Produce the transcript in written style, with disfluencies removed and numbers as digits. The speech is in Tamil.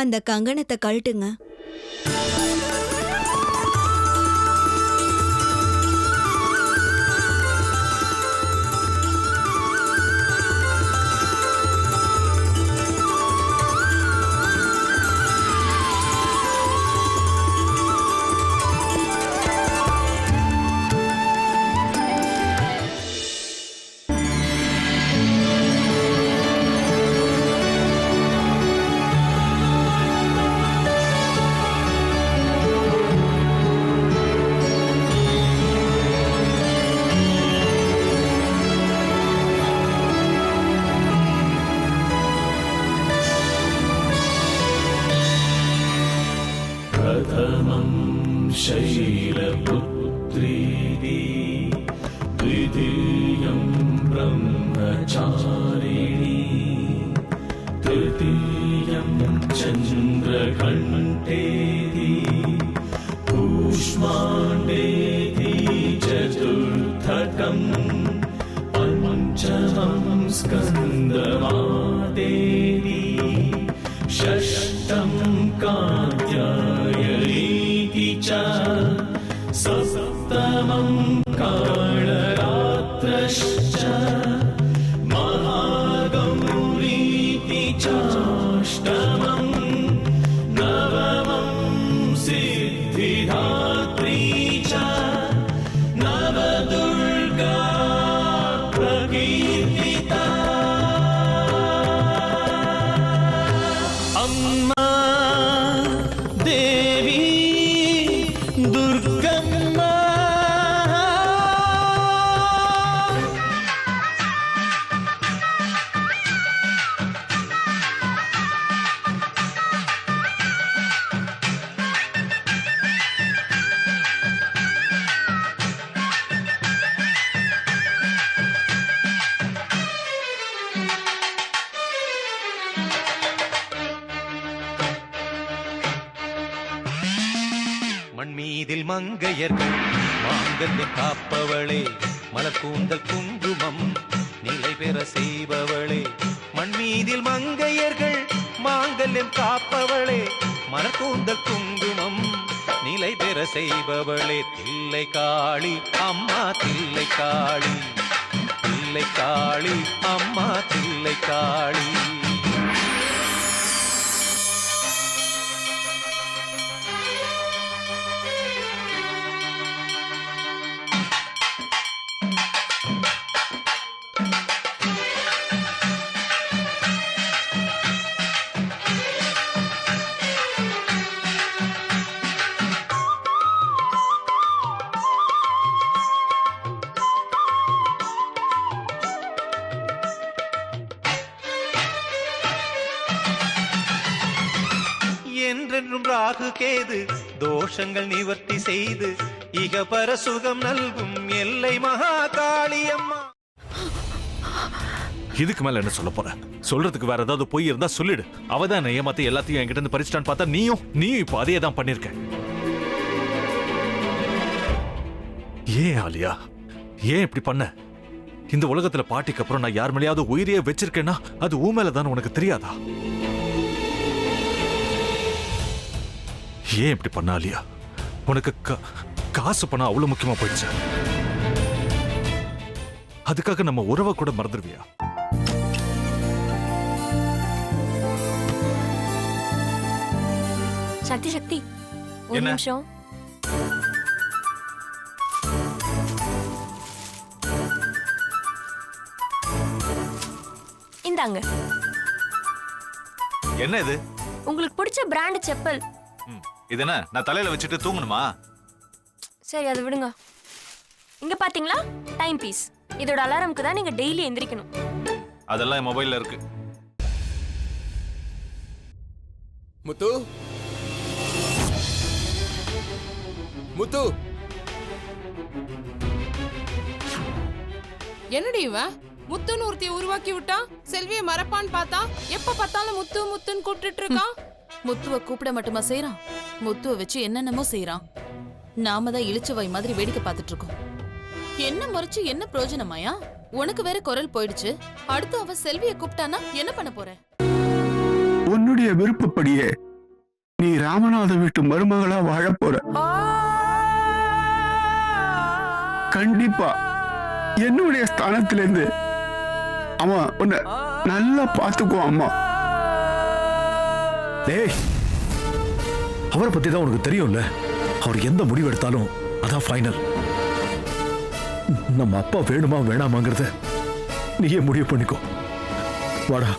அந்த கங்கணத்தை கழட்டுங்க. शैलपुत्रीति द्वितीयं ब्रह्मचारिणी तृतीयं चन्द्रघण्टेति कूष्माण्डेति चतुर्थकम् पञ्चमं स्कन्दमादेति षष्ठं कात्यायनीति च सप्तमं कालरात्रश्च महागौरीति चाष्टमं नवमं सिद्धिदात्री च नवदुर्गा प्रकीर्तिता अम्मा देवी दुर्गम्मा மண்மீதில் மங்கையர்கள் மாங்கல்யம் காப்பவளே மலர்கூந்தல் குங்குமம் நிலை பெற செய்பவளே மண்மீதில் மங்கையர்கள் மாங்கல்யம் காப்பவளே மலர்கூந்தல் குங்குமம் நிலை பெற செய்பவளே தில்லை காளி அம்மா தில்லை காளி தில்லை காளி அம்மா தில்லை காளி என்றென்றும் ராகு கேது தோஷங்கள் நிவர்த்தி செய்து இகபர சுகம் நல்கும் எல்லை மகா காளியம்மா. இதுக்கு மேல என்ன சொல்ல போற? சொல்றதுக்கு வேற ஏதாவது போய் இருந்தா சொல்லிடு. அவதான் ஏமாத்தி எல்லாத்தையும் என்கிட்ட இருந்து பறிச்சிட்டான்னு பார்த்தா நீயும் இப்ப அதே தான் பண்ணிருக்க. ஏன் ஆலியா, ஏன் இப்படி பண்ண? இந்த உலகத்துல பாட்டிக்கு அப்புறம் நான் யார் மேலேயாவது உயிரையே வச்சிருக்கேன்னா அது ஊ மேலதான் உனக்கு தெரியாதா? ஏன் இப்படி பண்ண ஆலியா? உனக்கு காசு பணம் அவ்வளவு முக்கியமா போயிடுச்சு. அதுக்காக நம்ம உறவை கூட மறந்துடுவியா? சக்தி சக்தி ஒரு நிமிஷம். இந்தாங்க. என்ன இது? உங்களுக்கு பிடிச்ச பிராண்ட் செப்பல். இது என்ன நான் தலையில வச்சுட்டு தூங்கணுமா? சரி அதை விடுங்க. இங்க பாத்தீங்களா டைம் பீஸ். இதோட அலாரம்க்கு தான் நீங்க டெய்லி எந்திரிக்கணும். அதெல்லாம் என் மொபைல்ல இருக்கு. முத்து முத்து என்னடி இவன் முத்துன்னு ஒருத்திய உருவாக்கி விட்டா செல்விய மறப்பான்னு பார்த்தா எப்ப பார்த்தாலும் முத்து முத்துன்னு கூப்பிட்டு இருக்கான். முத்துவ கூப்பிட மட்டுமா செய்யறான், முத்துவ வச்சு என்னென்னமோ செய்யறான். நாம தான் இழிச்சவாய் மாதிரி வேடிக்கை பார்த்துட்டு இருக்கோம். என்ன முறைச்சு என்ன பிரயோஜனமாயா? உனக்கு வேற குரல் போயிடுச்சு. அடுத்து அவ செல்விய கூப்பிட்டானா என்ன பண்ண போற? உன்னுடைய விருப்பப்படியே நீ ராமநாத வீட்டு மருமகளா வாழ போற. கண்டிப்பா என்னுடைய ஸ்தானத்திலிருந்து அவன் உன்னை நல்லா பார்த்துக்குவான் அம்மா. டேய், அவரை பத்தி தான் உனக்கு தெரியும்ல. அவர் எந்த முடிவு எடுத்தாலும் அதான் ஃபைனல். நம்ம அப்பா வேணுமா வேணாமாங்கிறத நீயே முடிவு பண்ணிக்கோ. வாடா.